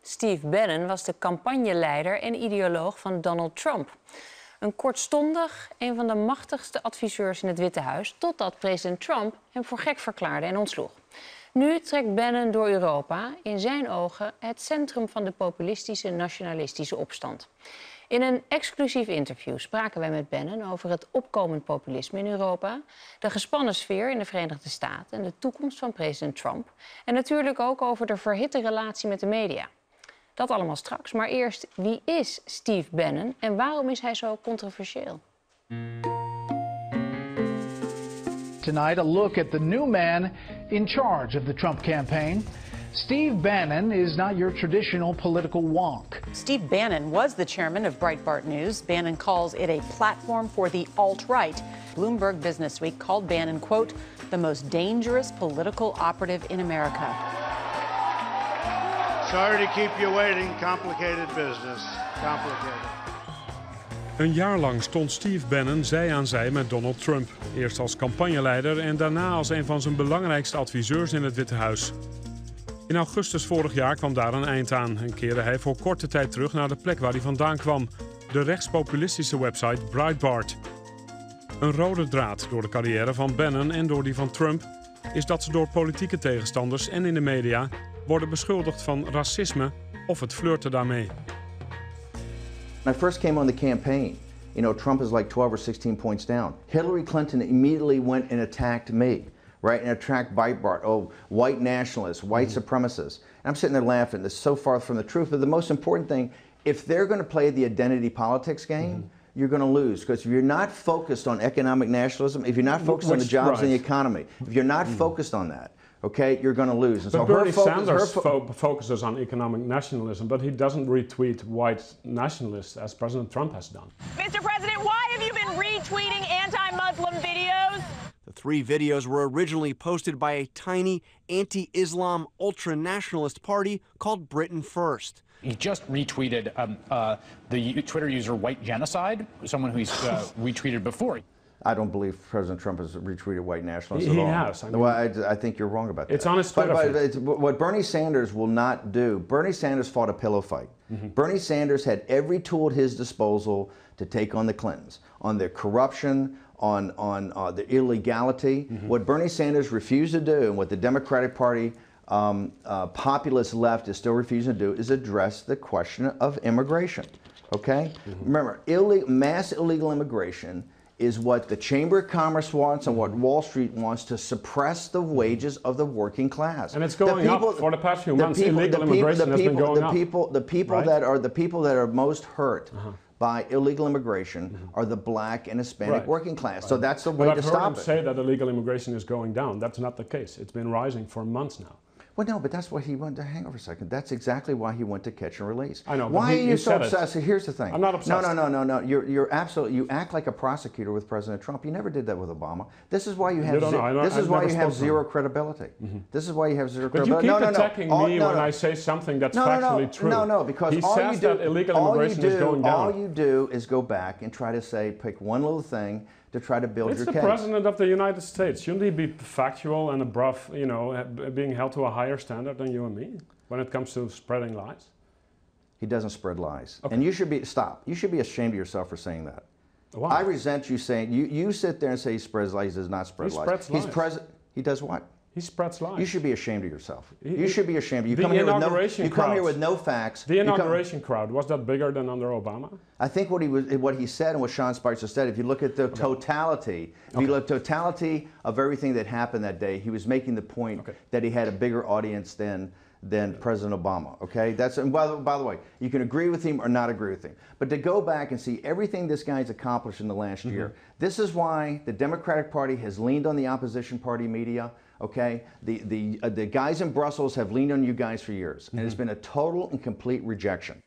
Steve Bannon was de campagneleider en ideoloog van Donald Trump. Een kortstondig, een van de machtigste adviseurs in het Witte Huis, totdat president Trump hem voor gek verklaarde en ontsloeg. Nu trekt Bannon door Europa, in zijn ogen het centrum van de populistische nationalistische opstand. In een exclusief interview spraken wij met Bannon over het opkomend populisme in Europa, de gespannen sfeer in de Verenigde Staten en de toekomst van president Trump. En natuurlijk ook over de verhitte relatie met de media. Dat allemaal straks, maar eerst, wie is Steve Bannon en waarom is hij zo controversieel? Tonight, a look at the new man in charge of the Trump campaign. Steve Bannon is not your traditional political wonk. Steve Bannon was the chairman of Breitbart News. Bannon calls it a platform for the alt-right. Bloomberg Businessweek called Bannon, quote, the most dangerous political operative in America. Sorry to keep you waiting. Complicated business. Complicated. Een jaar lang stond Steve Bannon zij aan zij met Donald Trump. Eerst als campagneleider en daarna als een van zijn belangrijkste adviseurs in het Witte Huis. In augustus vorig jaar kwam daar een eind aan en keerde hij voor korte tijd terug naar de plek waar hij vandaan kwam. De rechtspopulistische website Breitbart. Een rode draad door de carrière van Bannon en door die van Trump is dat ze door politieke tegenstanders en in de media worden beschuldigd van racisme of het flirten daarmee. When I first came on the campaign, Trump is like 12 or 16 points down. Hillary Clinton immediately went and attacked me, right? And attacked Breitbart, white nationalists, white supremacists. And I'm sitting there laughing. This is so far from the truth. But the most important thing, if they're going to play the identity politics game, you're going to lose. Because if you're not focused on economic nationalism, if you're not focused on the jobs and the economy, if you're not focused on that, okay, you're going to lose. And but so Bernie Sanders focuses on economic nationalism, but he doesn't retweet white nationalists as President Trump has done. Mr. President, why have you been retweeting anti-Muslim videos? The 3 videos were originally posted by a tiny anti-Islam ultra-nationalist party called Britain First. He just retweeted the Twitter user White Genocide, someone who he's retweeted before. I don't believe President Trump has retweeted white nationalists at all. He has. I mean, well, I think you're wrong about that. It's on his Twitter feed. What Bernie Sanders will not do, Bernie Sanders fought a pillow fight. Bernie Sanders had every tool at his disposal to take on the Clintons, on their corruption, on the illegality. What Bernie Sanders refused to do, and what the Democratic Party populist left is still refusing to do, is address the question of immigration. Okay? Remember, mass illegal immigration is what the Chamber of Commerce wants and what Wall Street wants, to suppress the wages of the working class. And it's going up for the past few months. Illegal immigration has been going up. The people that are most hurt by illegal immigration are the black and Hispanic working class. So that's the way to stop it. But I've heard him say that illegal immigration is going down. That's not the case. It's been rising for months now. Well, no, but that's what he went to. Hang over a second. That's exactly why he went to catch and release. I know. Why are you so obsessed? Here's the thing. I'm not obsessed. No. You're absolutely. You act like a prosecutor with President Trump. You never did that with Obama. This is why you have. This is why you have zero credibility. This is why you have zero credibility. But you keep attacking me when I say something that's factually true. No, because he says that illegal immigration is going down. All you do is go back and try to pick one little thing to try to build your case. It's the President of the United States. Shouldn't he be factual and above, being held to a higher standard than you and me when it comes to spreading lies? He doesn't spread lies. Okay. And you should be, you should be ashamed of yourself for saying that. Why? I resent you saying, you sit there and say he spreads lies. He does not spread lies. Spreads lies. He does what? He spreads lies. You should be ashamed of yourself. You should be ashamed. You come here with no facts. The inauguration crowd, was that bigger than under Obama? I think what he said and what Sean Spicer said, if you look at the totality, if you look at the totality of everything that happened that day, he was making the point that he had a bigger audience than President Obama, okay? And by the way, you can agree with him or not agree with him. But to go back and see everything this guy's accomplished in the last year, this is why the Democratic Party has leaned on the opposition party media, okay? The guys in Brussels have leaned on you guys for years. And it's been a total and complete rejection.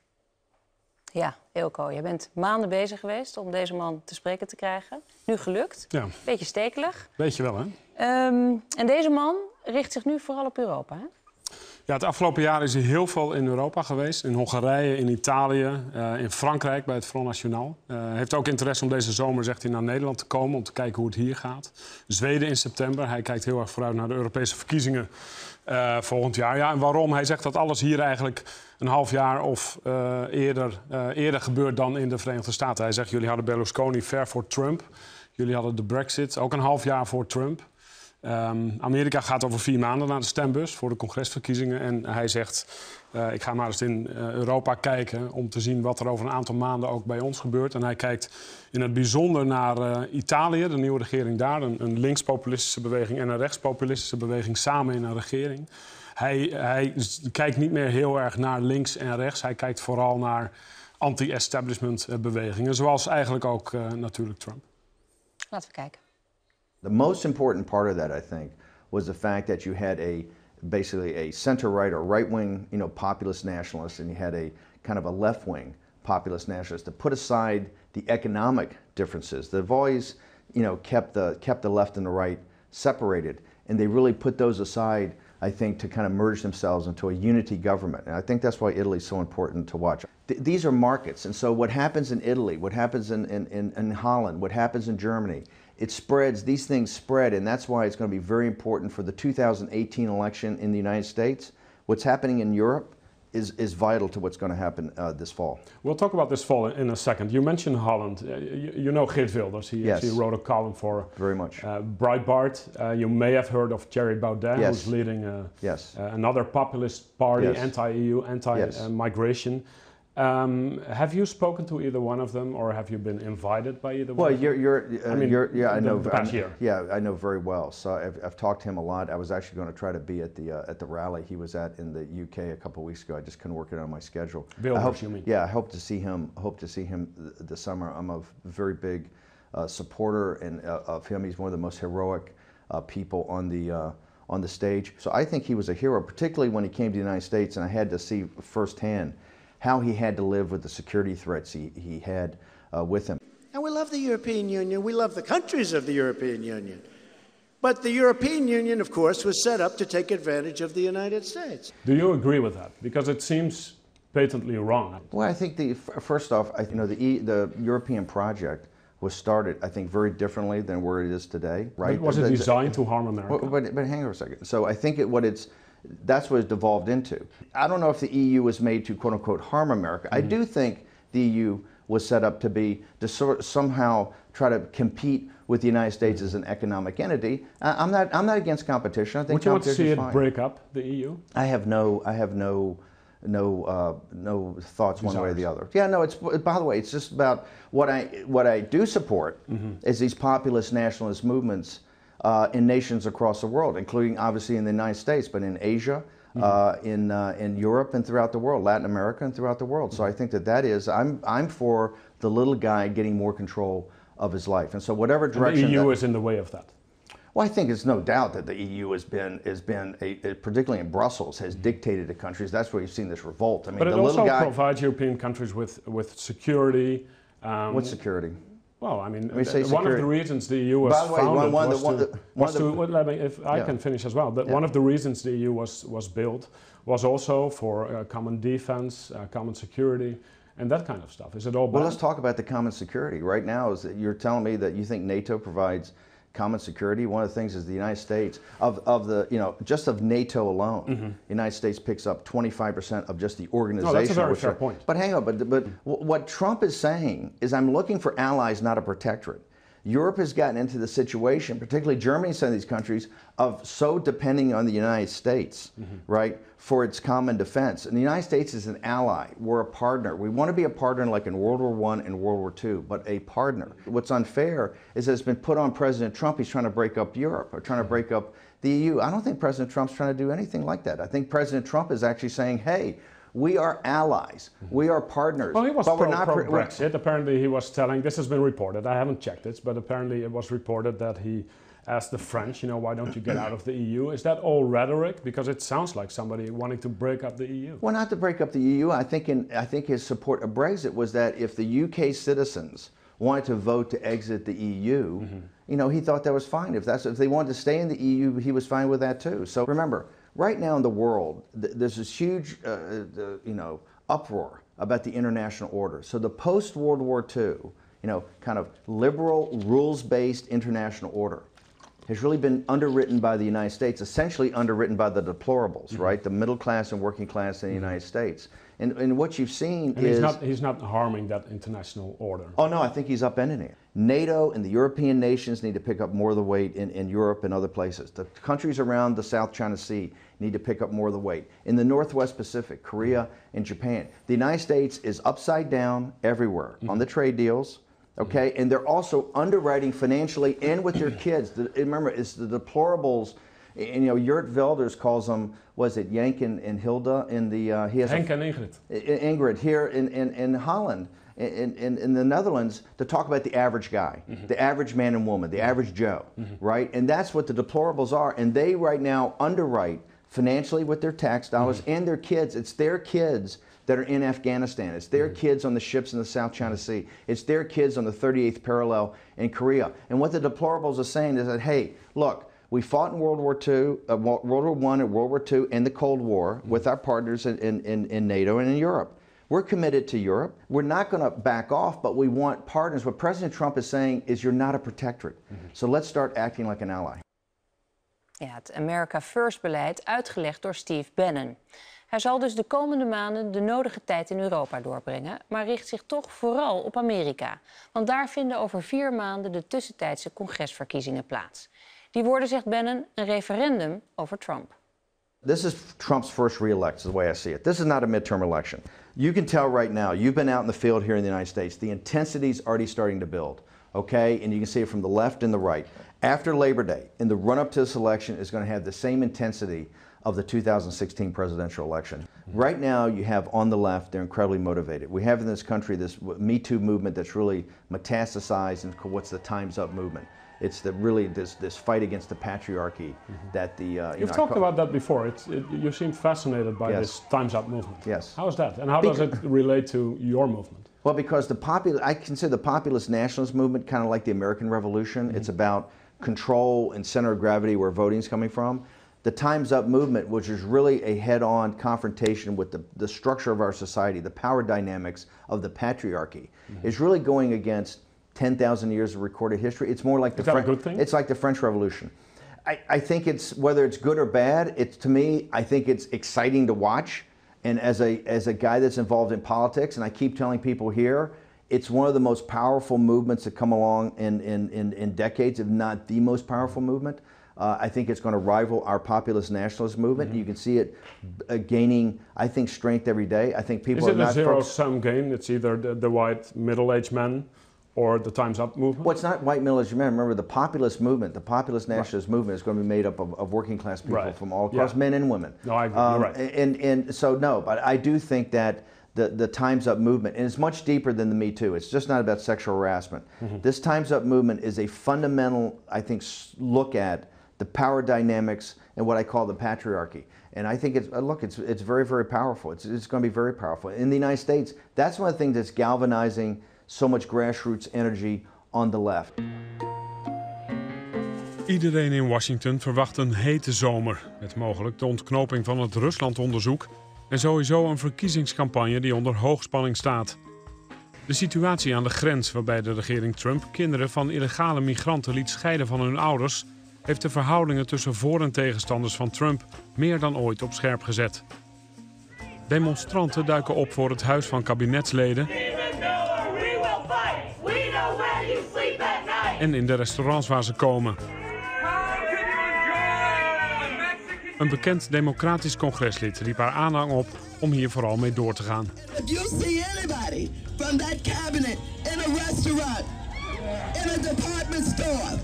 Ja, Eelco, je bent maanden bezig geweest om deze man te spreken te krijgen. Nu gelukt. Ja. Beetje stekelig. Beetje wel, hè? En deze man richt zich nu vooral op Europa, hè? Ja, het afgelopen jaar is hij heel veel in Europa geweest. In Hongarije, in Italië, in Frankrijk bij het Front National. Hij heeft ook interesse om deze zomer, zegt hij, naar Nederland te komen om te kijken hoe het hier gaat. Zweden in september. Hij kijkt heel erg vooruit naar de Europese verkiezingen volgend jaar. Ja, en waarom? Hij zegt dat alles hier eigenlijk een half jaar of eerder gebeurt dan in de Verenigde Staten. Hij zegt, jullie hadden Berlusconi ver voor Trump. Jullie hadden de Brexit ook een half jaar voor Trump. Amerika gaat over 4 maanden naar de stembus voor de congresverkiezingen. En hij zegt, ik ga maar eens in Europa kijken om te zien wat er over een aantal maanden ook bij ons gebeurt. En hij kijkt in het bijzonder naar Italië, de nieuwe regering daar. Een linkspopulistische beweging en een rechtspopulistische beweging samen in een regering. Hij kijkt niet meer heel erg naar links en rechts. Hij kijkt vooral naar anti-establishment bewegingen. Zoals eigenlijk ook natuurlijk Trump. Laten we kijken. The most important part of that, I think, was the fact that you had basically a center-right or right-wing, populist nationalist, and you had a kind of a left-wing populist nationalist to put aside the economic differences. They've always, kept the left and the right separated, and they really put those aside, I think, to kind of merge themselves into a unity government. And I think that's why Italy is so important to watch. These are markets, and so what happens in Italy, what happens in Holland, what happens in Germany, it spreads, these things spread, and that's why it's going to be very important for the 2018 election in the United States. What's happening in Europe is vital to what's going to happen this fall. We'll talk about this fall in a second. You mentioned Holland. You know Geert Wilders. He actually wrote a column for very much Breitbart. You may have heard of Thierry Baudet, who's leading another populist party, anti-EU, anti-migration. Have you spoken to either one of them, or have you been invited by either one? Well, I know. The past year. Yeah, I know very well. So I've talked to him a lot. I was actually going to try to be at the rally he was at in the UK a couple of weeks ago. I just couldn't work it on my schedule. Wilders, you mean? Yeah, I hope to see him. This summer. I'm a very big supporter of him. He's one of the most heroic people on the stage. So I think he was a hero, particularly when he came to the United States, and I had to see firsthand how he had to live with the security threats he had with him. And we love the European Union. We love the countries of the European Union. But the European Union, of course, was set up to take advantage of the United States. Do you agree with that? Because it seems patently wrong. Well, I think first off, the European project was started, I think, very differently than where it is today. Right? But was it designed to harm America? But hang on a second. So I think that's what it's devolved into. I don't know if the EU was made to, quote unquote, harm America. I do think the EU was set up to somehow try to compete with the United States as an economic entity. I'm not against competition. I think would you want to see it fine. Break up the EU? I have no thoughts one way or the other. Yeah, no. By the way, it's just about what I do support is these populist nationalist movements. In nations across the world, including obviously in the United States, but in Asia, in Europe, and throughout the world, Latin America, and throughout the world. So I think that is, I'm for the little guy getting more control of his life, and so whatever direction. And the EU is in the way of that. Well, I think it's no doubt that the EU has been particularly in Brussels, has dictated to countries. That's where you've seen this revolt. I mean, but it the also little guy provides European countries with security. What security? Well, I mean, one of the reasons the EU was founded I can finish as well. But one of the reasons the EU was built was also for common defense, common security, and that kind of stuff. Is it all bad? Well, let's talk about the common security. Right now, is that you're telling me that you think NATO provides common security? One of the things is the United States, just of NATO alone, the United States picks up 25% of just the organization. No, that's a very fair point. But hang on, but what Trump is saying is I'm looking for allies, not a protectorate. Europe has gotten into the situation, particularly Germany and some of these countries, of so depending on the United States, right, for its common defense. And the United States is an ally. We're a partner. We want to be a partner like in World War I and World War II, but a partner. What's unfair is that it's been put on President Trump. He's trying to break up Europe or trying to break up the EU. I don't think President Trump's trying to do anything like that. I think President Trump is actually saying, hey, we are allies. We are partners. Well, he was pro-Brexit. Pro apparently, he was telling, this has been reported, I haven't checked it, but apparently it was reported that he asked the French, why don't you get out of the EU? Is that all rhetoric? Because it sounds like somebody wanting to break up the EU. Well, not to break up the EU. I think his support of Brexit was that if the UK citizens wanted to vote to exit the EU, he thought that was fine. If they wanted to stay in the EU, he was fine with that too. So remember, right now in the world, there's this huge, uproar about the international order. So the post-World War II, kind of liberal, rules-based international order. has really been underwritten by the United States, essentially underwritten by the deplorables, right? The middle class and working class in the United States. And what you've seen and is... he's not harming that international order. Oh no, I think he's upending it. NATO and the European nations need to pick up more of the weight in Europe and other places. The countries around the South China Sea need to pick up more of the weight. In the Northwest Pacific, Korea and Japan. The United States is upside down everywhere on the trade deals. Okay, and they're also underwriting financially and with their kids. Remember, it's the deplorables. And, you know, Jurt Velders calls them, was it Yank and Hilda in the... he has Henk and Ingrid. Ingrid here in Holland, in the Netherlands, to talk about the average guy, the average man and woman, the average Joe, right? And that's what the deplorables are. And they right now underwrite financially with their tax dollars and their kids. It's their kids that are in Afghanistan. It's their kids on the ships in the South China Sea. It's their kids on the 38th parallel in Korea. And what the deplorables are saying is that, hey, look, we fought in World War II, World War I and World War II and the Cold War with our partners in NATO and in Europe. We're committed to Europe. We're not going to back off, but we want partners. What President Trump is saying is you're not a protectorate. So let's start acting like an ally. Ja, het America First beleid uitgelegd door Steve Bannon. Hij zal dus de komende maanden de nodige tijd in Europa doorbrengen, maar richt zich toch vooral op Amerika. Want daar vinden over 4 maanden de tussentijdse congresverkiezingen plaats. Die worden, zegt Bannon, een referendum over Trump. This is Trump's first re-elect, is the way I see it. This is not a midterm election. You can tell right now, you've been out in the field here in the United States, the intensity is already starting to build, okay? And you can see it from the left and the right. After Labor Day, in the run-up to this election, is going to have the same intensity of the 2016 presidential election. Right now, you have on the left, they're incredibly motivated. We have in this country this Me Too movement that's really metastasized into what's the Time's Up movement. It's really this fight against the patriarchy that the... You've talked about that before. You seem fascinated by this Time's Up movement. Yes. How is that? And how does it relate to your movement? Well, because I consider the populist nationalist movement kind of like the American Revolution. It's about control and center of gravity where voting's coming from. The Time's Up movement, which is really a head-on confrontation with the structure of our society, the power dynamics of the patriarchy, is really going against 10,000 years of recorded history. It's more like it's like the French Revolution. I think it's, whether it's good or bad, to me, I think it's exciting to watch. And as a guy that's involved in politics, and I keep telling people here, it's one of the most powerful movements that come along in decades, if not the most powerful movement. I think it's going to rival our populist nationalist movement. You can see it gaining, I think, strength every day. I think people are not... Is it a zero-sum game? It's either the white middle-aged men or the Time's Up movement? Well, it's not white middle-aged men. Remember, the populist movement, the populist nationalist movement is going to be made up of working-class people from all across, men and women. No, I agree. You're right. And so, no, but I do think that the Time's Up movement, and it's much deeper than the Me Too. It's just not about sexual harassment. This Time's Up movement is a fundamental, I think, look at the power dynamics and what I call the patriarchy. And I think it's very, very powerful. It's going to be very powerful. In the United States, that's one of the things that's galvanizing so much grassroots energy on the left. Iedereen in Washington verwacht een hete zomer, met mogelijk de ontknoping van het Ruslandonderzoek en sowieso een verkiezingscampagne die onder hoogspanning staat. De situatie aan de grens, waarbij de regering Trump kinderen van illegale migranten liet scheiden van hun ouders, heeft de verhoudingen tussen voor- en tegenstanders van Trump meer dan ooit op scherp gezet. Demonstranten duiken op voor het huis van kabinetsleden en in de restaurants waar ze komen. Een bekend democratisch congreslid riep haar aanhang op om hier vooral mee door te gaan. If you see anybody from that cabinet in a restaurant, in a department store,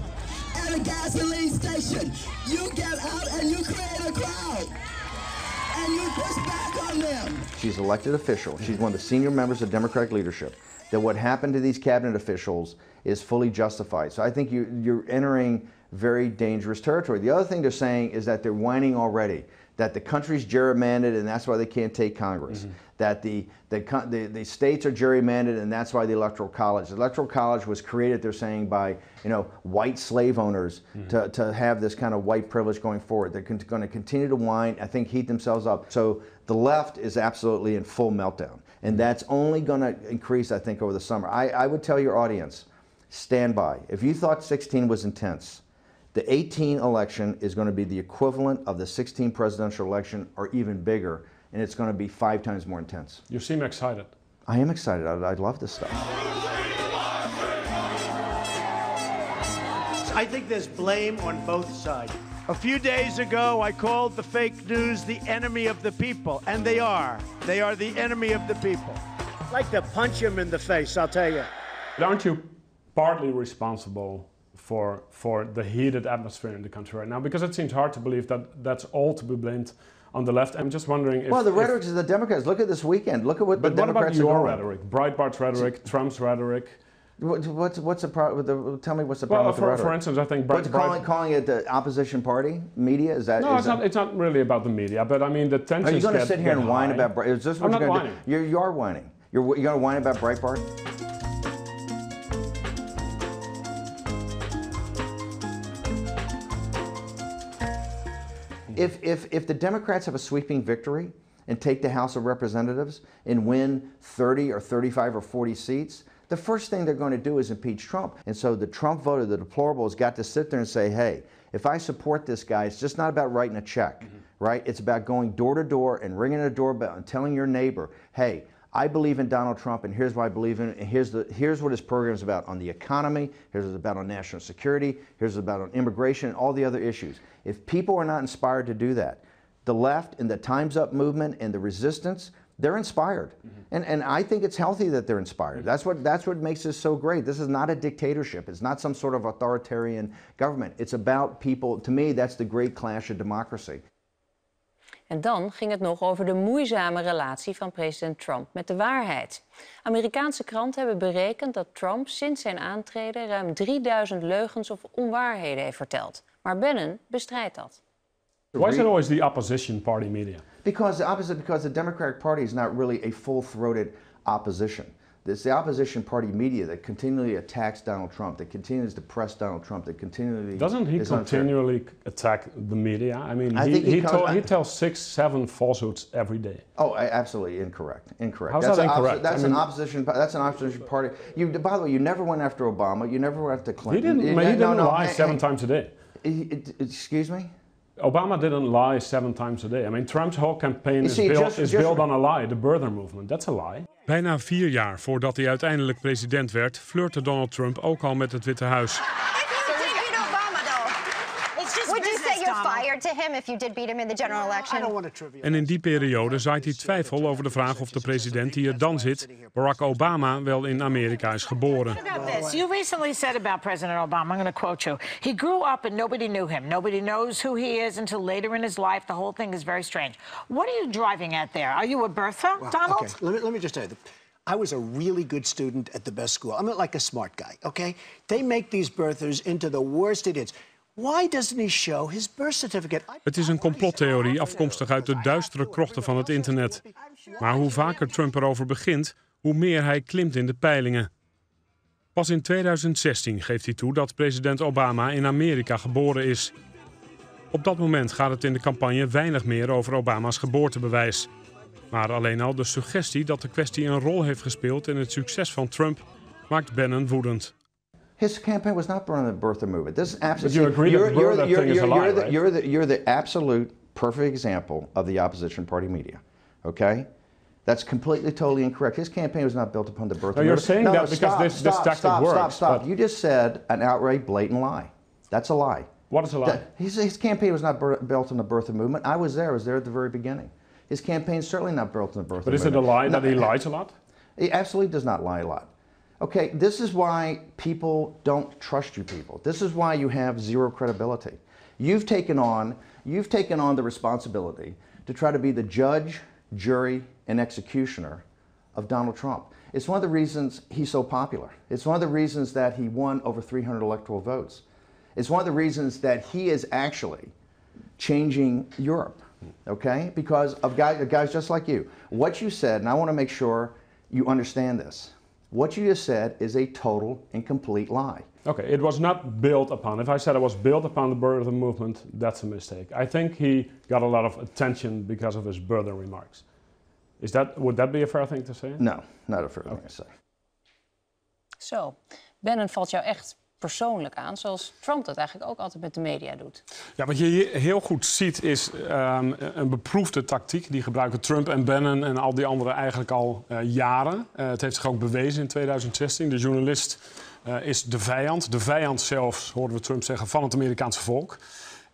at a gasoline station, you get out and you create a crowd. And you push back on them. She's an elected official. She's one of the senior members of Democratic leadership. That what happened to these cabinet officials is fully justified. So I think you're entering very dangerous territory. The other thing they're saying is that they're whining already, that the country's gerrymandered and that's why they can't take Congress. That the states are gerrymandered and that's why the Electoral College was created, they're saying, by white slave owners to have this kind of white privilege going forward. They're going to continue to whine, I think heat themselves up. So the left is absolutely in full meltdown. And that's only going to increase, I think, over the summer. I would tell your audience, stand by. If you thought 16 was intense, The 2018 election is going to be the equivalent of the 2016 presidential election or even bigger, and it's going to be 5 times more intense. You seem excited. I am excited. I love this stuff. I think there's blame on both sides. A few days ago, I called the fake news the enemy of the people, and they are. They are the enemy of the people. I'd like to punch him in the face, I'll tell you. Aren't you partly responsible for the heated atmosphere in the country right now? Because it seems hard to believe that that's all to be blamed on the left. I'm just wondering if... Well, the rhetoric is the Democrats. Look at this weekend. Look at what the Democrats are doing. But what about your rhetoric? Breitbart's rhetoric, Trump's rhetoric? What's the problem? Tell me what's the problem with the rhetoric? For instance, I think calling it the opposition party media, is that? No, it's not really about the media, but I mean the tensions. Are you going to sit here and whine about Breitbart? Is this what I'm you're not going to whining. do? You are whining. You're going to whine about Breitbart? If the Democrats have a sweeping victory and take the House of Representatives and win 30 or 35 or 40 seats, the first thing they're going to do is impeach Trump. And so the Trump voter, the deplorables, got to sit there and say, hey, if I support this guy, it's just not about writing a check, right? It's about going door to door and ringing a doorbell and telling your neighbor, hey, I believe in Donald Trump, and here's why I believe in it, and here's what his program is about on the economy, here's what it's about on national security, here's what it's about on immigration, and all the other issues. If people are not inspired to do that, the left and the Time's Up movement and the resistance, they're inspired. And I think it's healthy that they're inspired. That's what makes this so great. This is not a dictatorship. It's not some sort of authoritarian government. It's about people. To me, that's the great clash of democracy. En dan ging het nog over de moeizame relatie van president Trump met de waarheid. Amerikaanse kranten hebben berekend dat Trump sinds zijn aantreden ruim 3000 leugens of onwaarheden heeft verteld. Maar Bannon bestrijdt dat. Why is it always the opposition party media? Because the Democratic Party is not really a full-throated opposition. It's the opposition party media that continually attacks Donald Trump, that continues to press Donald Trump, that continually... Doesn't he continually attack the media? I mean, he tells 6, 7 falsehoods every day. Oh, absolutely incorrect. Incorrect. How's that incorrect? That's an opposition party. By the way, you never went after Obama. You never went after Clinton. He didn't lie 7 times a day. Excuse me? Obama didn't lie 7 times a day. I mean, Trump's whole campaign is built on a lie, the birther movement. That's a lie. Bijna 4 jaar voordat hij uiteindelijk president werd, flirte Donald Trump ook al met het Witte Huis. En in die periode zaait hij twijfel over de vraag of de president die er dan zit, Barack Obama, wel in Amerika is geboren. You recently said about President Obama, I'm going to quote you, he grew up and nobody knew him. Nobody knows who he is until later in his life. The whole thing is very strange. What are you driving at there? Are you a birther, Donald? Okay, let me just tell you. I was a really good student at the best school. I'm not like a smart guy, okay? They make these birthers into the worst idiots. Why doesn't he show his birth certificate? Het is een complottheorie afkomstig uit de duistere krochten van het internet. Maar hoe vaker Trump erover begint, hoe meer hij klimt in de peilingen. Pas in 2016 geeft hij toe dat president Obama in Amerika geboren is. Op dat moment gaat het in de campagne weinig meer over Obama's geboortebewijs. Maar alleen al de suggestie dat de kwestie een rol heeft gespeeld in het succes van Trump maakt Bannon woedend. His campaign was not born on the birther movement. This is absolutely. But you agree that the birther thing is a lie, right? You're the absolute perfect example of the opposition party media. Okay, that's completely, totally incorrect. His campaign was not built upon the birther movement. You're saying that because this tactic works. Stop. You just said an outright, blatant lie. That's a lie. What is a lie? His campaign was not built on the birther movement. I was there at the very beginning. His campaign is certainly not built on the birther movement. But is it a lie that he lies a lot? He absolutely does not lie a lot. Okay, this is why people don't trust you people. This is why you have zero credibility. You've taken on the responsibility to try to be the judge, jury, and executioner of Donald Trump. It's one of the reasons he's so popular. It's one of the reasons that he won over 300 electoral votes. It's one of the reasons that he is actually changing Europe, okay? Because of guys just like you. What you said, and I want to make sure you understand this, what you just said is a total and complete lie. Okay, it was not built upon. If I said it was built upon the birther movement, that's a mistake. I think he got a lot of attention because of his birther remarks. Would that be a fair thing to say? No, not a fair thing to say. Zo, Bannon valt jou echt persoonlijk aan, zoals Trump dat eigenlijk ook altijd met de media doet. Ja, wat je hier heel goed ziet is een beproefde tactiek. Die gebruiken Trump en Bannon en al die anderen eigenlijk al jaren. Het heeft zich ook bewezen in 2016. De journalist is de vijand zelfs, hoorden we Trump zeggen, van het Amerikaanse volk.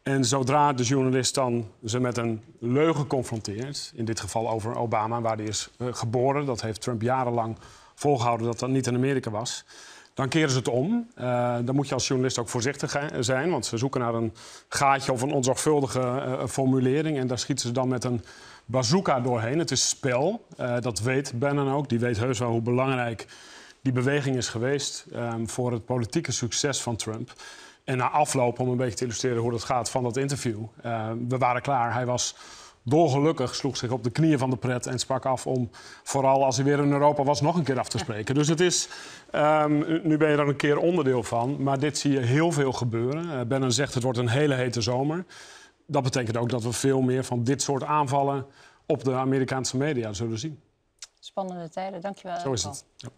En zodra de journalist dan ze met een leugen confronteert, in dit geval over Obama, waar hij is geboren, dat heeft Trump jarenlang volgehouden dat dat niet in Amerika was, dan keren ze het om. Dan moet je als journalist ook voorzichtig zijn, want ze zoeken naar een gaatje of een onzorgvuldige formulering. En daar schieten ze dan met een bazooka doorheen. Het is spel, dat weet Bannon ook. Die weet heus wel hoe belangrijk die beweging is geweest voor het politieke succes van Trump. En na afloop, om een beetje te illustreren hoe dat gaat van dat interview. We waren klaar. Hij was dolgelukkig, sloeg zich op de knieën van de pret en sprak af om, vooral als hij weer in Europa was, nog een keer af te spreken. Dus het is, nu ben je er een keer onderdeel van, maar dit zie je heel veel gebeuren. Bannon zegt het wordt een hele hete zomer. Dat betekent ook dat we veel meer van dit soort aanvallen op de Amerikaanse media zullen zien. Spannende tijden, dankjewel. Zo is het. Ja.